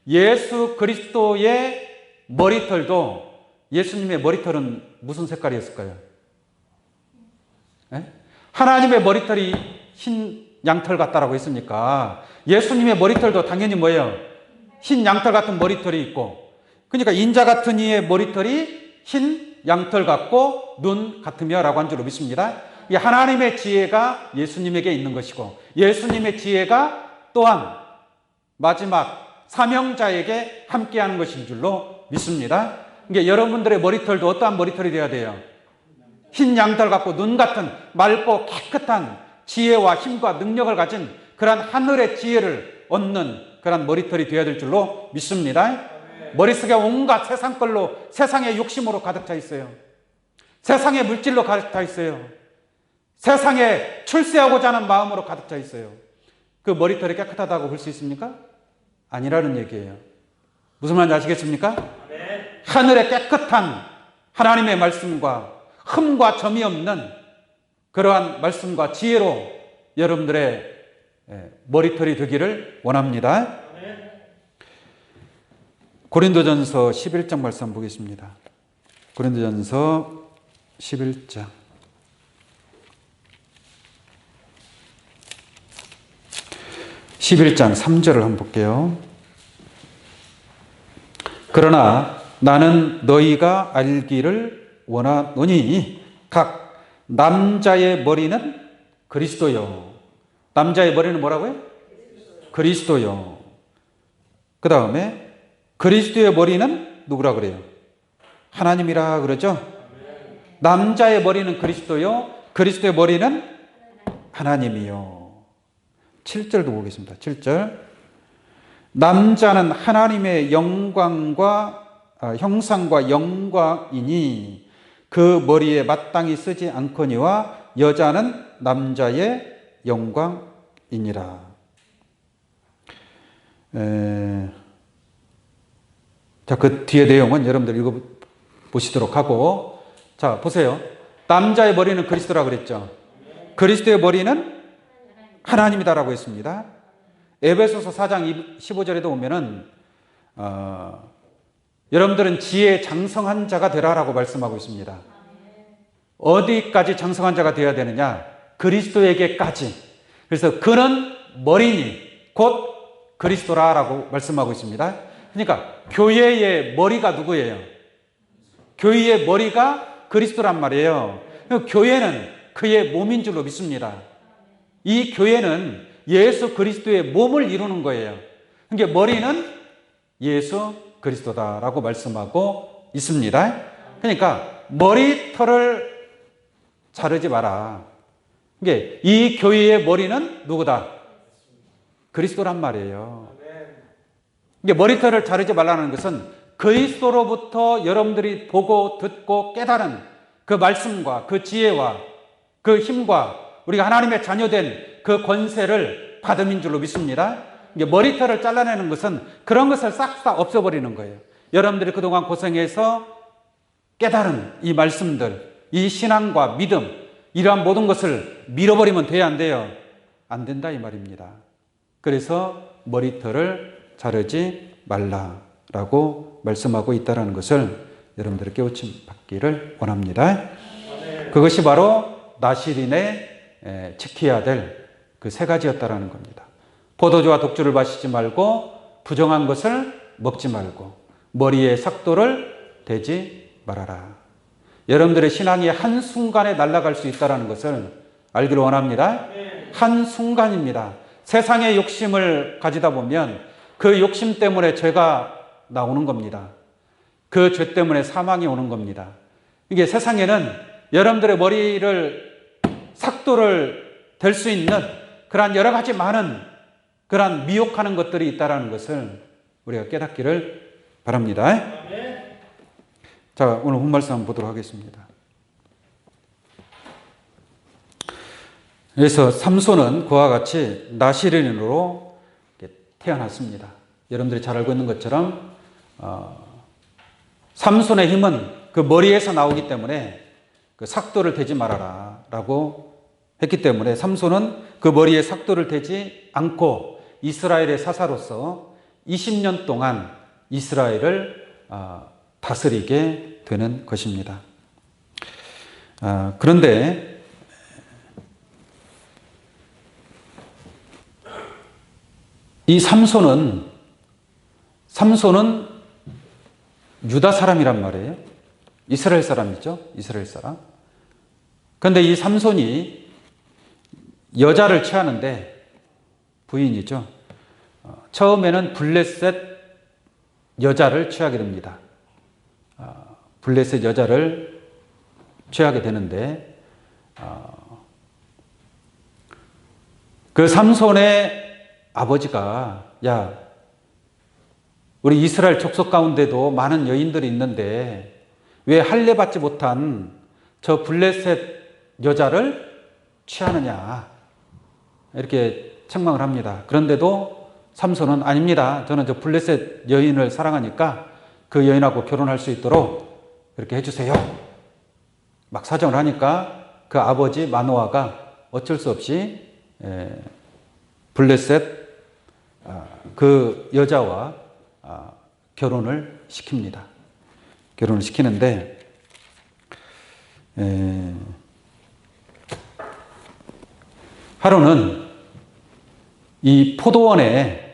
S1: 예수 그리스도의 머리털도, 예수님의 머리털은 무슨 색깔이었을까요? 네? 하나님의 머리털이 흰 양털 같다라고 했으니까 예수님의 머리털도 당연히 뭐예요? 흰 양털 같은 머리털이 있고, 그러니까 인자 같은 이의 머리털이 흰 양털 같고 눈 같으며 라고 한 줄로 믿습니다. 이 하나님의 지혜가 예수님에게 있는 것이고, 예수님의 지혜가 또한 마지막 사명자에게 함께하는 것인 줄로 믿습니다. 그러니까 여러분들의 머리털도 어떠한 머리털이 되어야 돼요? 흰 양털 같고 눈 같은 맑고 깨끗한 지혜와 힘과 능력을 가진 그런 하늘의 지혜를 얻는 그런 머리털이 되어야 될 줄로 믿습니다. 머릿속에 온갖 세상 걸로, 세상의 욕심으로 가득 차 있어요. 세상의 물질로 가득 차 있어요. 세상에 출세하고자 하는 마음으로 가득 차 있어요. 그 머리털이 깨끗하다고 볼 수 있습니까? 아니라는 얘기예요. 무슨 말인지 아시겠습니까? 하늘의 깨끗한 하나님의 말씀과 흠과 점이 없는 그러한 말씀과 지혜로 여러분들의 머리털이 되기를 원합니다. 고린도전서 11장 말씀 보겠습니다. 고린도전서 11장 3절을 한번 볼게요. 그러나 나는 너희가 알기를 원하노니 각 남자의 머리는 그리스도요. 남자의 머리는 뭐라고요? 그리스도요. 그 다음에 그리스도의 머리는 누구라 그래요? 하나님이라 그러죠? 남자의 머리는 그리스도요. 그리스도의 머리는 하나님이요. 7절도 보겠습니다. 7절. 남자는 하나님의 형상과 영광이니 그 머리에 마땅히 쓰지 않거니와 여자는 남자의 영광이니라. 자, 그 뒤에 내용은 여러분들 읽어보시도록 하고, 자, 보세요. 남자의 머리는 그리스도라 그랬죠. 그리스도의 머리는 하나님이다라고 했습니다. 에베소서 4장 15절에도 보면은 여러분들은 지혜에 장성한 자가 되라라고 말씀하고 있습니다. 어디까지 장성한 자가 되어야 되느냐? 그리스도에게까지. 그래서 그는 머리니 곧 그리스도라라고 말씀하고 있습니다. 그러니까 교회의 머리가 누구예요? 교회의 머리가 그리스도란 말이에요. 교회는 그의 몸인 줄로 믿습니다. 이 교회는 예수 그리스도의 몸을 이루는 거예요. 그러니까 머리는 예수 그리스도다라고 말씀하고 있습니다. 그러니까 머리털을 자르지 마라. 그러니까 이 교회의 머리는 누구다? 그리스도란 말이에요. 그러니까 머리털을 자르지 말라는 것은 그리스도로부터 여러분들이 보고 듣고 깨달은 그 말씀과 그 지혜와 그 힘과 우리가 하나님의 자녀된 그 권세를 받음인 줄로 믿습니다. 머리털을 잘라내는 것은 그런 것을 싹 다 없애버리는 거예요. 여러분들이 그동안 고생해서 깨달은 이 말씀들, 이 신앙과 믿음, 이러한 모든 것을 밀어버리면 돼야 안 돼요? 안 된다 이 말입니다. 그래서 머리털을 자르지 말라라고 말씀하고 있다는 것을 여러분들의 깨우침 받기를 원합니다. 그것이 바로 나시린의 지켜야 될 그 세 가지였다라는 겁니다. 포도주와 독주를 마시지 말고 부정한 것을 먹지 말고 머리에 삭도를 대지 말아라. 여러분들의 신앙이 한순간에 날아갈 수 있다는 것을 알기를 원합니다. 한순간입니다. 세상의 욕심을 가지다 보면 그 욕심 때문에 죄가 나오는 겁니다. 그 죄 때문에 사망이 오는 겁니다. 이게 세상에는 여러분들의 머리를 삭도를 댈 수 있는 그러한 여러 가지 많은 그러한 미혹하는 것들이 있다는 것을 우리가 깨닫기를 바랍니다. 자, 오늘 본 말씀 한번 보도록 하겠습니다. 그래서 삼손은 그와 같이 나시린으로 태어났습니다. 여러분들이 잘 알고 있는 것처럼 삼손의 힘은 그 머리에서 나오기 때문에 그 삭도를 대지 말아라 라고 했기 때문에 삼손은 그 머리에 삭도를 대지 않고 이스라엘의 사사로서 20년 동안 이스라엘을 다스리게 되는 것입니다. 그런데 이 삼손은 유다 사람이란 말이에요. 이스라엘 사람이죠. 이스라엘 사람. 그런데 이 삼손이 여자를 취하는데 부인이죠. 처음에는 블레셋 여자를 취하게 됩니다. 블레셋 여자를 취하게 되는데 그 삼손의 아버지가 야, 우리 이스라엘 족속 가운데도 많은 여인들이 있는데 왜 할례 받지 못한 저 블레셋 여자를 취하느냐 이렇게 책망을 합니다. 그런데도 삼손은 아닙니다. 저는 저 블레셋 여인을 사랑하니까 그 여인하고 결혼할 수 있도록 그렇게 해주세요. 막 사정을 하니까 그 아버지 마노아가 어쩔 수 없이 블레셋 그 여자와 결혼을 시킵니다. 결혼을 시키는데 하루는 이 포도원에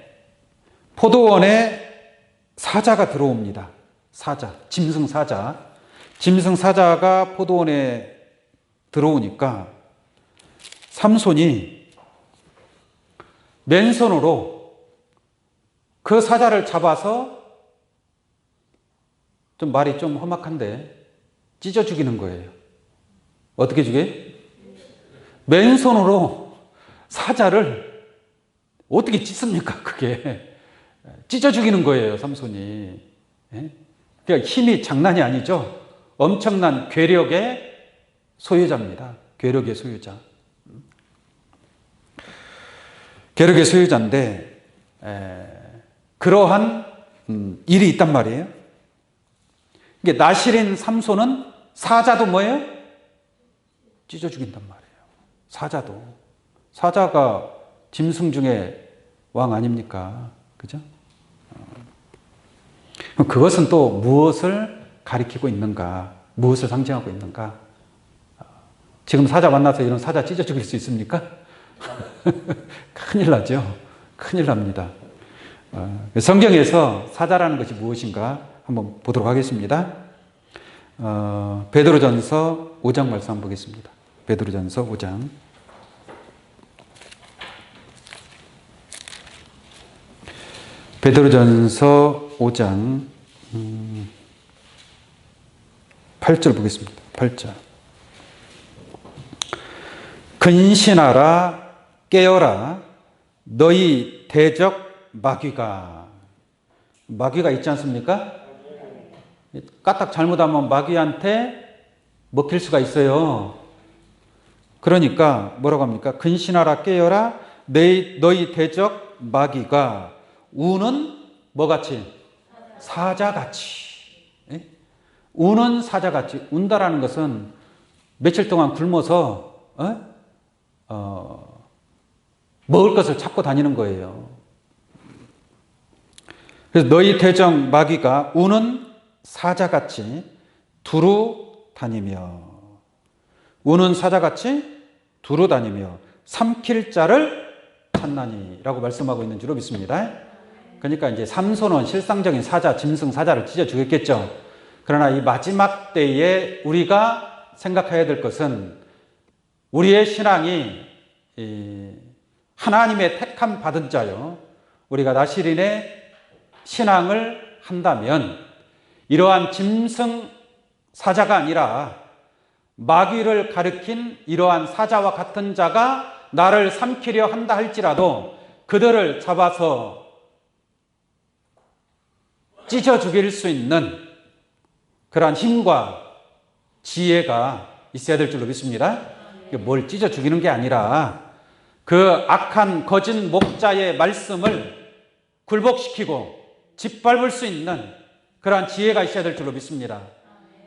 S1: 사자가 들어옵니다. 짐승 사자가 포도원에 들어오니까 삼손이 맨손으로 그 사자를 잡아서 좀 말이 좀 험악한데 찢어 죽이는 거예요. 어떻게 죽여요? 맨손으로 사자를 어떻게 찢습니까? 그게 찢어 죽이는 거예요, 삼손이. 그러니까 힘이 장난이 아니죠. 엄청난 괴력의 소유자입니다. 괴력의 소유자. 괴력의 소유자인데 그러한 일이 있단 말이에요. 이게 나실인 삼손은 사자도 뭐예요? 찢어 죽인단 말이에요. 사자가 짐승 중에 왕 아닙니까? 그죠? 그것은 또 무엇을 가리키고 있는가? 무엇을 상징하고 있는가? 지금 사자 만나서 이런 사자 찢어 죽일 수 있습니까? 큰일 나죠. 큰일 납니다. 성경에서 사자라는 것이 무엇인가 한번 보도록 하겠습니다. 베드로전서 5장 말씀 한번 보겠습니다. 베드로전서 5장. 베드로전서 5장 8절 보겠습니다. 8절. 근신하라 깨어라 너희 대적 마귀가 있지 않습니까? 까딱 잘못하면 마귀한테 먹힐 수가 있어요. 그러니까 뭐라고 합니까? 근신하라 깨어라 너희 대적 마귀가 우는 뭐같이? 사자같이. 우는 사자같이. 운다라는 것은 며칠 동안 굶어서 먹을 것을 찾고 다니는 거예요. 그래서 너희 대적 마귀가 우는 사자같이 두루 다니며 우는 사자같이 두루 다니며 삼킬 자를 찾나니라고 말씀하고 있는 줄로 믿습니다. 그러니까 이제 삼손은 실상적인 사자, 짐승 사자를 찢어 죽였겠죠. 그러나 이 마지막 때에 우리가 생각해야 될 것은 우리의 신앙이 하나님의 택함 받은 자요. 우리가 나실인의 신앙을 한다면 이러한 짐승 사자가 아니라 마귀를 가리킨 이러한 사자와 같은 자가 나를 삼키려 한다 할지라도 그들을 잡아서 찢어 죽일 수 있는 그러한 힘과 지혜가 있어야 될 줄로 믿습니다. 뭘 찢어 죽이는 게 아니라 그 악한 거짓 목자의 말씀을 굴복시키고 짓밟을 수 있는 그러한 지혜가 있어야 될 줄로 믿습니다.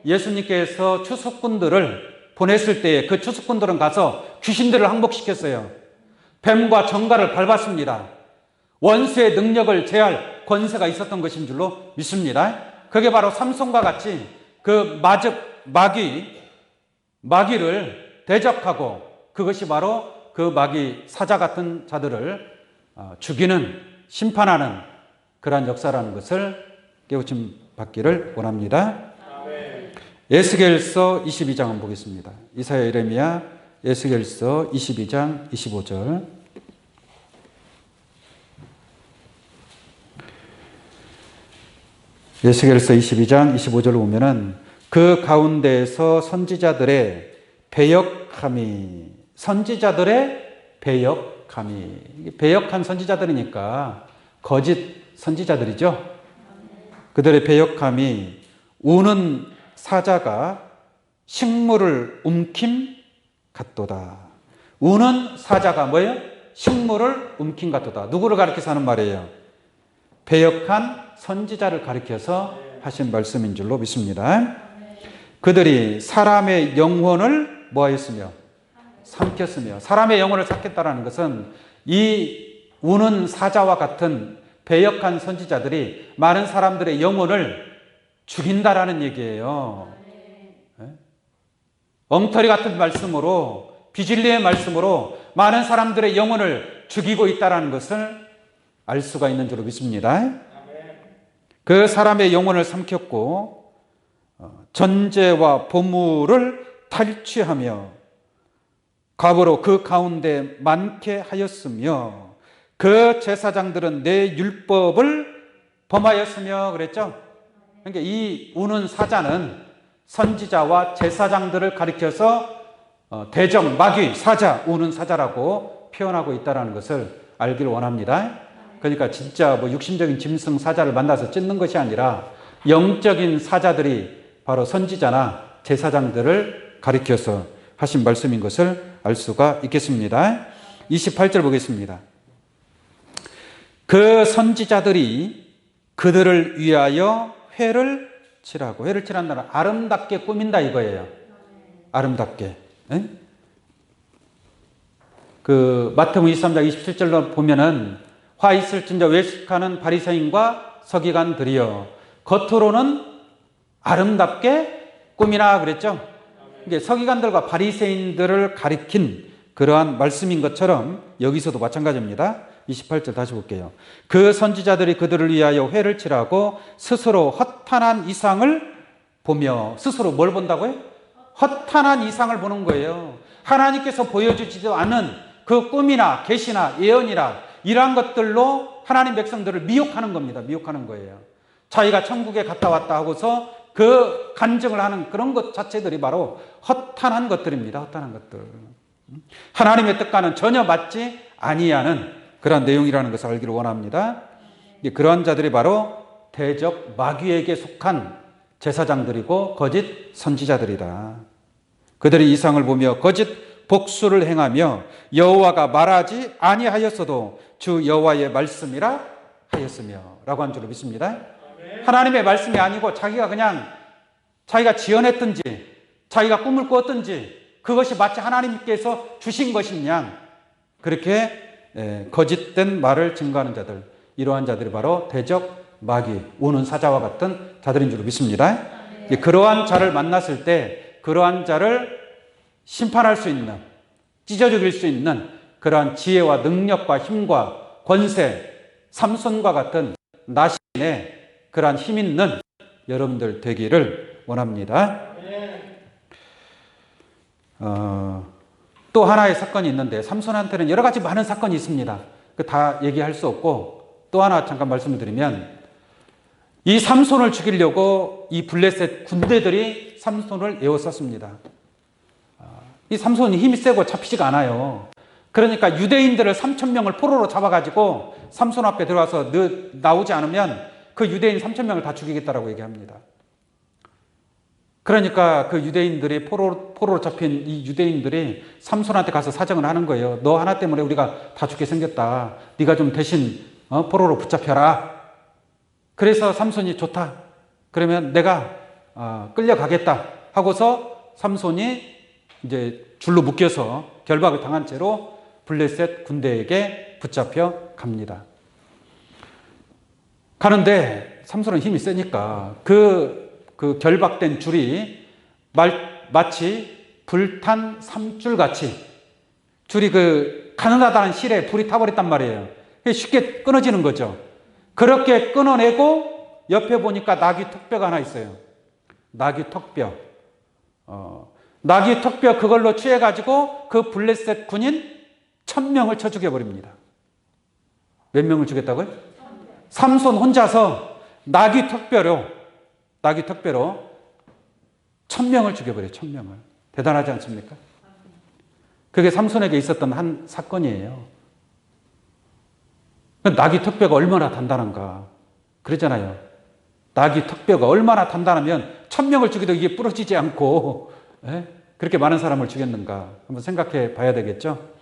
S1: 예수님께서 추수꾼들을 보냈을 때에 그 추수꾼들은 가서 귀신들을 항복시켰어요. 뱀과 정갈을 밟았습니다. 원수의 능력을 제할 권세가 있었던 것인 줄로 믿습니다. 그게 바로 삼손과 같이 그 마귀를 대적하고 그것이 바로 그 마귀 사자 같은 자들을 죽이는 심판하는 그러한 역사라는 것을 깨우침 받기를 원합니다. 에스겔서 22장을 보겠습니다. 이사야, 예레미야, 에스겔서 22장 25절. 에스겔서 22장 25절을 보면은 그 가운데에서 선지자들의 배역함이, 배역한 선지자들이니까 거짓 선지자들이죠. 그들의 배역함이 우는 사자가 식물을 움킴 같도다. 우는 사자가 뭐예요? 식물을 움킴 같도다. 누구를 가리켜서 하는 말이에요? 배역한 선지자를 가리켜서 하신 말씀인 줄로 믿습니다. 그들이 사람의 영혼을 뭐하였으며? 삼켰으며. 사람의 영혼을 삼켰다는 것은 이 우는 사자와 같은 배역한 선지자들이 많은 사람들의 영혼을 죽인다라는 얘기예요. 엉터리 같은 말씀으로, 비진리의 말씀으로 많은 사람들의 영혼을 죽이고 있다는 것을 알 수가 있는 줄로 믿습니다. 그 사람의 영혼을 삼켰고 전제와 보물을 탈취하며 갑으로 그 가운데 많게 하였으며 그 제사장들은 내 율법을 범하였으며 그랬죠. 그러니까 이 우는 사자는 선지자와 제사장들을 가리켜서 대적, 마귀, 사자, 우는 사자라고 표현하고 있다는 것을 알기를 원합니다. 그러니까 진짜 뭐 육신적인 짐승 사자를 만나서 찢는 것이 아니라 영적인 사자들이 바로 선지자나 제사장들을 가리켜서 하신 말씀인 것을 알 수가 있겠습니다. 28절 보겠습니다. 그 선지자들이 그들을 위하여 회를 칠하고, 회를 칠한다는 아름답게 꾸민다 이거예요. 아름답게. 에? 그 마태복음 23장 27절로 보면은 화 있을진저 외식하는 바리새인과 서기관들이여 겉으로는 아름답게 꾸미나 그랬죠. 이게 서기관들과 바리새인들을 가리킨 그러한 말씀인 것처럼 여기서도 마찬가지입니다. 28절 다시 볼게요. 그 선지자들이 그들을 위하여 회를 칠하고 스스로 허탄한 이상을 보며, 스스로 뭘 본다고요? 허탄한 이상을 보는 거예요. 하나님께서 보여주지도 않은 그 꿈이나 계시나 예언이나 이러한 것들로 하나님 백성들을 미혹하는 겁니다. 미혹하는 거예요. 자기가 천국에 갔다 왔다 하고서 그 간증을 하는 그런 것 자체들이 바로 허탄한 것들입니다. 허탄한 것들. 하나님의 뜻과는 전혀 맞지 아니하는 그런 내용이라는 것을 알기를 원합니다. 그러한 자들이 바로 대적 마귀에게 속한 제사장들이고 거짓 선지자들이다. 그들이 이상을 보며 거짓 복수를 행하며 여호와가 말하지 아니하였어도 주 여호와의 말씀이라 하였으며 라고 한 줄로 믿습니다. 하나님의 말씀이 아니고 자기가 그냥 자기가 지어냈든지 자기가 꿈을 꾸었든지 그것이 마치 하나님께서 주신 것이냐 그렇게 거짓된 말을 증거하는 자들, 이러한 자들이 바로 대적 마귀, 우는 사자와 같은 자들인 줄로 믿습니다. 그러한 자를 만났을 때 그러한 자를 심판할 수 있는, 찢어 죽일 수 있는 그러한 지혜와 능력과 힘과 권세, 삼손과 같은 나신의 그러한 힘 있는 여러분들 되기를 원합니다. 또 하나의 사건이 있는데 삼손한테는 여러 가지 많은 사건이 있습니다. 다 얘기할 수 없고 또 하나 잠깐 말씀을 드리면 이 삼손을 죽이려고 이 블레셋 군대들이 삼손을 에워쌌습니다. 이 삼손이 힘이 세고 잡히지가 않아요. 그러니까 유대인들을 3,000명을 포로로 잡아가지고 삼손 앞에 들어와서 나오지 않으면 그 유대인 3,000명을 다 죽이겠다라고 얘기합니다. 그러니까 그 유대인들이 포로로 잡힌 이 유대인들이 삼손한테 가서 사정을 하는 거예요. 너 하나 때문에 우리가 다 죽게 생겼다. 네가 좀 대신 포로로 붙잡혀라. 그래서 삼손이 좋다. 그러면 내가 끌려가겠다 하고서 삼손이 이제 줄로 묶여서 결박을 당한 채로 블레셋 군대에게 붙잡혀 갑니다. 가는데 삼손은 힘이 세니까 그 결박된 줄이 마치 불탄 삼줄같이 줄이 가느다란 실에 불이 타버렸단 말이에요. 쉽게 끊어지는 거죠. 그렇게 끊어내고 옆에 보니까 나귀 턱뼈가 하나 있어요. 나귀 턱뼈. 나귀 턱뼈 그걸로 취해가지고 그 블레셋 군인 1000명을 쳐 죽여버립니다. 몇 명을 죽였다고요? 삼손 혼자서 나귀 턱뼈로 1000명을 죽여버려요. 1000명을. 대단하지 않습니까? 그게 삼손에게 있었던 한 사건이에요. 나귀 턱뼈가 얼마나 단단한가. 그러잖아요. 나귀 턱뼈가 얼마나 단단하면 1000명을 죽여도 이게 부러지지 않고 그렇게 많은 사람을 죽였는가. 한번 생각해 봐야 되겠죠.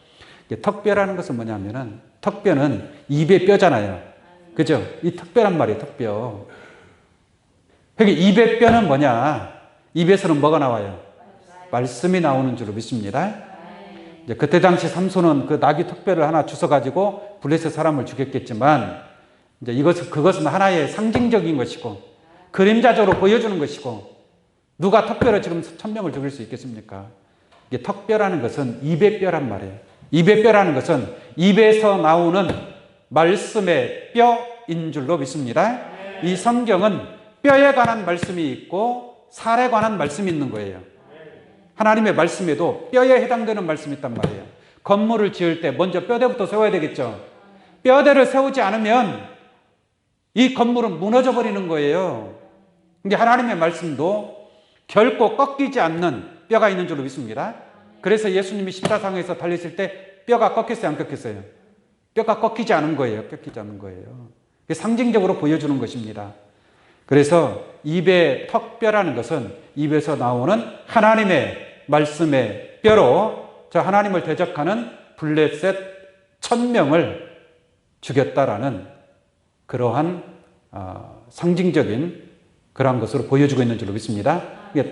S1: 턱뼈라는 것은 뭐냐면은 턱뼈는 입의 뼈잖아요. 그죠? 이 턱뼈란 말이에요. 턱뼈. 그러니까 입의 뼈는 뭐냐? 입에서는 뭐가 나와요? 말씀이 나오는 줄로 믿습니다. 이제 그때 당시 삼손은 그 나귀 턱뼈를 하나 주워가지고 블레셋 사람을 죽였겠지만 이제 그것은 하나의 상징적인 것이고 그림자적으로 보여주는 것이고 누가 턱뼈로 지금 1000명을 죽일 수 있겠습니까? 이게 턱뼈라는 것은 입의 뼈란 말이에요. 입의 뼈라는 것은 입에서 나오는 말씀의 뼈인 줄로 믿습니다. 이 성경은 뼈에 관한 말씀이 있고 살에 관한 말씀이 있는 거예요. 하나님의 말씀에도 뼈에 해당되는 말씀이 있단 말이에요. 건물을 지을 때 먼저 뼈대부터 세워야 되겠죠. 뼈대를 세우지 않으면 이 건물은 무너져 버리는 거예요. 근데 하나님의 말씀도 결코 꺾이지 않는 뼈가 있는 줄로 믿습니다. 그래서 예수님이 십자상에서 달리실 때 뼈가 꺾였어요, 안 꺾였어요? 뼈가 꺾이지 않은 거예요. 꺾이지 않은 거예요. 상징적으로 보여주는 것입니다. 그래서 입의 턱뼈라는 것은 입에서 나오는 하나님의 말씀의 뼈로 저 하나님을 대적하는 블레셋 1000명을 죽였다라는 그러한 상징적인 그러한 것으로 보여주고 있는 줄로 믿습니다.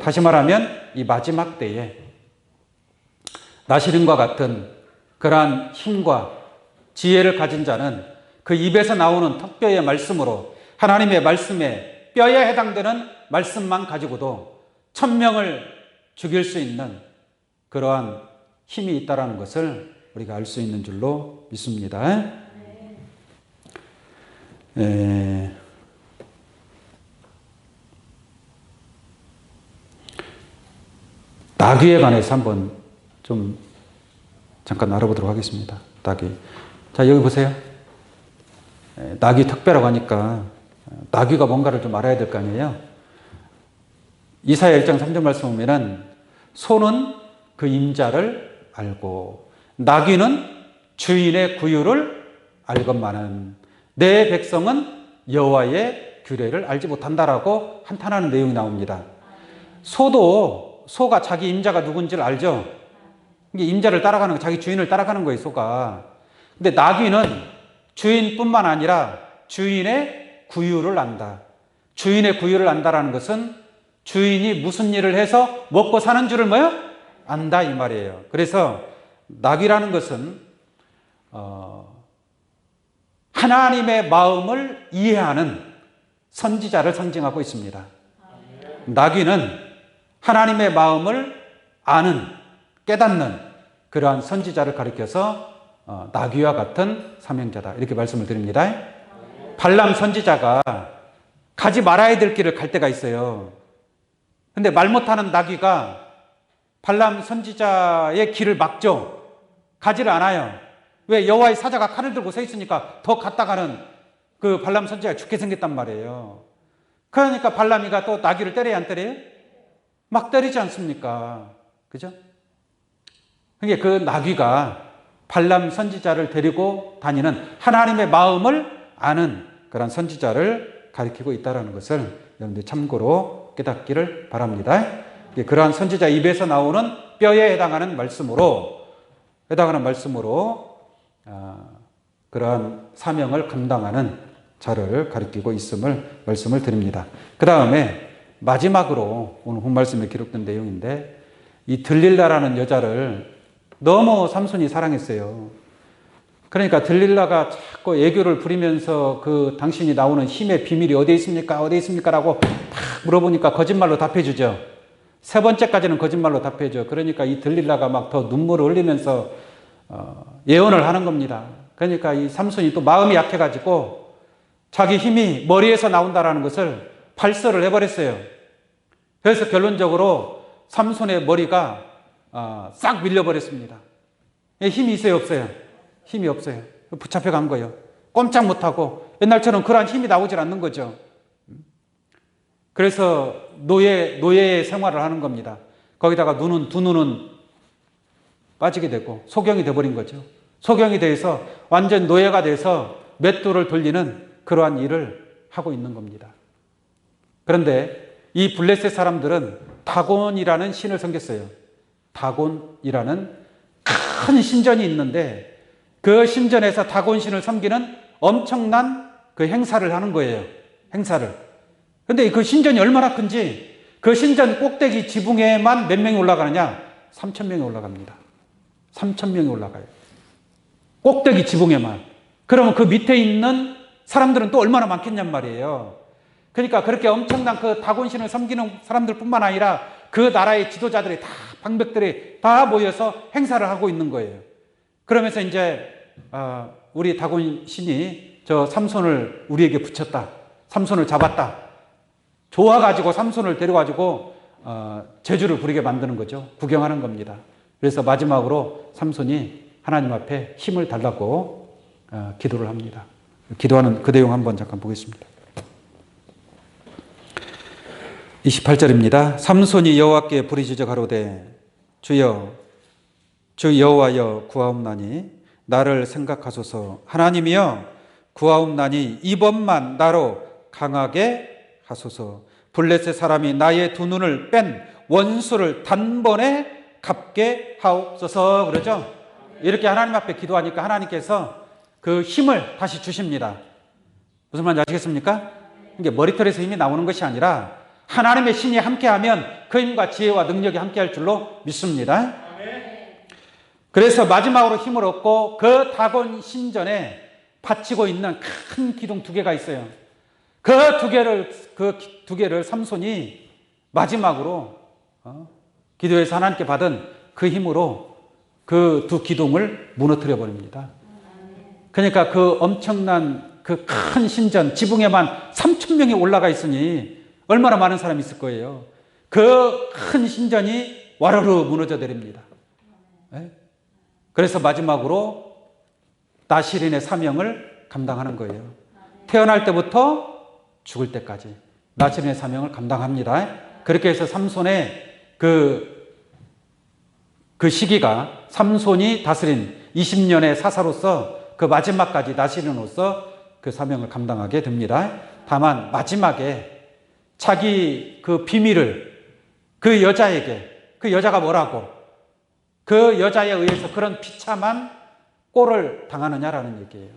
S1: 다시 말하면 이 마지막 때에 나시린과 같은 그러한 힘과 지혜를 가진 자는 그 입에서 나오는 턱뼈의 말씀으로 하나님의 말씀에 뼈에 해당되는 말씀만 가지고도 1000명을 죽일 수 있는 그러한 힘이 있다는 것을 우리가 알 수 있는 줄로 믿습니다. 나귀에 관해서 한번 좀 잠깐 알아보도록 하겠습니다. 나귀. 자, 여기 보세요. 나귀 턱뼈라고 하니까 나귀가 뭔가를 좀 알아야 될 거 아니에요. 이사야 1장 3절 말씀 보면은 소는 그 임자를 알고 나귀는 주인의 구유를 알건만은 내 백성은 여호와의 규례를 알지 못한다라고 한탄하는 내용이 나옵니다. 소가 자기 임자가 누군지를 알죠. 이게 임자를 따라가는 거, 자기 주인을 따라가는 거예요, 소가. 근데 나귀는 주인뿐만 아니라 주인의 구유를 안다. 주인의 구유를 안다라는 것은 주인이 무슨 일을 해서 먹고 사는 줄을 뭐요? 안다 이 말이에요. 그래서 나귀라는 것은 하나님의 마음을 이해하는 선지자를 상징하고 있습니다. 나귀는 하나님의 마음을 아는, 깨닫는 그러한 선지자를 가리켜서 나귀와 같은 사명자다 이렇게 말씀을 드립니다. 발람 선지자가 가지 말아야 될 길을 갈 때가 있어요. 근데 말 못하는 나귀가 발람 선지자의 길을 막죠. 가지를 않아요. 왜? 여호와의 사자가 칼을 들고 서 있으니까 더 갔다가는 그 발람 선지자가 죽게 생겼단 말이에요. 그러니까 발람이가 또 나귀를 때려야 안 때려요? 막 때리지 않습니까? 그죠? 그러니까 그 나귀가 발람 선지자를 데리고 다니는 하나님의 마음을 아는 그런 선지자를 가리키고 있다는 것을 여러분들 참고로 깨닫기를 바랍니다. 그러한 선지자 입에서 나오는 뼈에 해당하는 말씀으로 그러한 사명을 감당하는 자를 가리키고 있음을 말씀을 드립니다. 그 다음에 마지막으로 오늘 본 말씀에 기록된 내용인데, 이 들릴라라는 여자를 너무 삼손이 사랑했어요. 그러니까 들릴라가 자꾸 애교를 부리면서 그 당신이 나오는 힘의 비밀이 어디에 있습니까? 어디에 있습니까? 라고 막 물어보니까 거짓말로 답해주죠. 세 번째까지는 거짓말로 답해줘. 그러니까 이 들릴라가 막 더 눈물을 흘리면서 예언을 하는 겁니다. 그러니까 이 삼손이 또 마음이 약해가지고 자기 힘이 머리에서 나온다라는 것을 발설을 해버렸어요. 그래서 결론적으로 삼손의 머리가 싹 밀려버렸습니다. 힘이 있어요, 없어요? 힘이 없어요. 붙잡혀 간 거예요. 꼼짝 못하고 옛날처럼 그러한 힘이 나오질 않는 거죠. 그래서 노예의 생활을 하는 겁니다. 거기다가 두 눈은 빠지게 되고 소경이 돼버린 거죠. 소경이 돼서 완전 노예가 돼서 맷돌을 돌리는 그러한 일을 하고 있는 겁니다. 그런데 이 블레셋 사람들은 다곤이라는 신을 섬겼어요. 다곤이라는 큰 신전이 있는데 그 신전에서 다곤 신을 섬기는 엄청난 그 행사를 하는 거예요. 행사를. 근데 그 신전이 얼마나 큰지, 그 신전 꼭대기 지붕에만 몇 명이 올라가느냐? 3,000명이 올라갑니다. 3,000명이 올라가요. 꼭대기 지붕에만. 그러면 그 밑에 있는 사람들은 또 얼마나 많겠냔 말이에요. 그러니까 그렇게 엄청난 그 다곤신을 섬기는 사람들 뿐만 아니라 그 나라의 지도자들이 다, 방백들이 다 모여서 행사를 하고 있는 거예요. 그러면서 이제 우리 다곤신이 저 삼손을 우리에게 붙였다. 삼손을 잡았다. 좋아가지고 삼손을 데려가지고 제주를 부리게 만드는 거죠. 구경하는 겁니다. 그래서 마지막으로 삼손이 하나님 앞에 힘을 달라고 기도를 합니다. 기도하는 그 내용 한번 잠깐 보겠습니다. 28절입니다. 삼손이 여호와께 부르짖어 가로되 주여 주 여호와여 구하옵나니 나를 생각하소서. 하나님이여 구하옵나니 이번만 나로 강하게 하소서. 블레셋 사람이 나의 두 눈을 뺀 원수를 단번에 갚게 하옵소서. 그러죠? 이렇게 하나님 앞에 기도하니까 하나님께서 그 힘을 다시 주십니다. 무슨 말인지 아시겠습니까? 이게 머리털에서 힘이 나오는 것이 아니라 하나님의 신이 함께하면 그 힘과 지혜와 능력이 함께할 줄로 믿습니다. 그래서 마지막으로 힘을 얻고 그 다곤 신전에 바치고 있는 큰 기둥 두 개가 있어요. 그 두 개를 삼손이 마지막으로 기도해서 하나님께 받은 그 힘으로 그 두 기둥을 무너뜨려 버립니다. 그러니까 그 엄청난 그 큰 신전 지붕에만 3,000명이 올라가 있으니 얼마나 많은 사람이 있을 거예요. 그 큰 신전이 와르르 무너져 내립니다. 그래서 마지막으로 나시린의 사명을 감당하는 거예요. 태어날 때부터 죽을 때까지 나시린의 사명을 감당합니다. 그렇게 해서 삼손의 그 시기가 삼손이 다스린 20년의 사사로서 그 마지막까지 나시린으로서 그 사명을 감당하게 됩니다. 다만 마지막에 자기 그 비밀을 그 여자에게, 그 여자가 뭐라고, 그 여자에 의해서 그런 비참한 꼴을 당하느냐라는 얘기예요.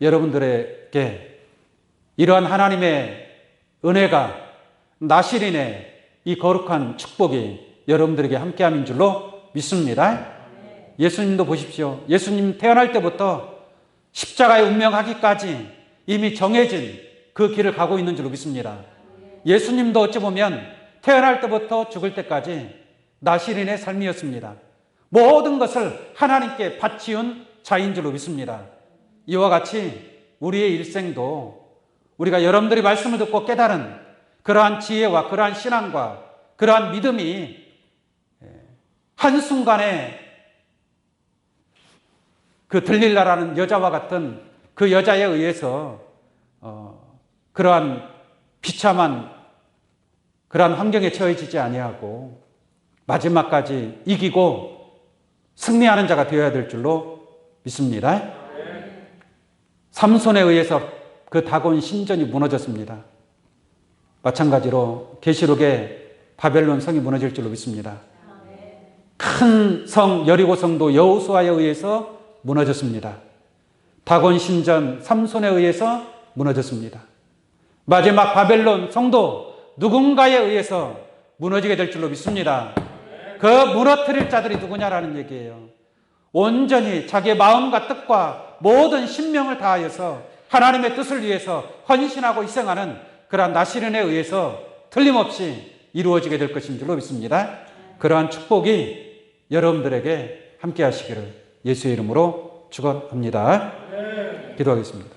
S1: 여러분들에게 이러한 하나님의 은혜가, 나시린의 이 거룩한 축복이 여러분들에게 함께함인 줄로 믿습니다. 예수님도 보십시오. 예수님 태어날 때부터 십자가의 운명하기까지 이미 정해진 그 길을 가고 있는 줄로 믿습니다. 예수님도 어찌 보면 태어날 때부터 죽을 때까지 나시린의 삶이었습니다. 모든 것을 하나님께 바치운 자인 줄로 믿습니다. 이와 같이 우리의 일생도 우리가 여러분들이 말씀을 듣고 깨달은 그러한 지혜와 그러한 신앙과 그러한 믿음이 한순간에 그 들릴라라는 여자와 같은 그 여자에 의해서 그러한 비참한 그러한 환경에 처해지지 아니하고 마지막까지 이기고 승리하는 자가 되어야 될 줄로 믿습니다. 삼손에 의해서 그 다곤 신전이 무너졌습니다. 마찬가지로 계시록에 바벨론 성이 무너질 줄로 믿습니다. 큰 성 여리고 성도 여호수아에 의해서 무너졌습니다. 다곤 신전 삼손에 의해서 무너졌습니다. 마지막 바벨론 성도 누군가에 의해서 무너지게 될 줄로 믿습니다. 그 무너뜨릴 자들이 누구냐라는 얘기예요. 온전히 자기의 마음과 뜻과 모든 신명을 다하여서 하나님의 뜻을 위해서 헌신하고 희생하는 그러한 나시린에 의해서 틀림없이 이루어지게 될 것인 줄로 믿습니다. 그러한 축복이 여러분들에게 함께 하시기를 예수의 이름으로 축원합니다. 기도하겠습니다.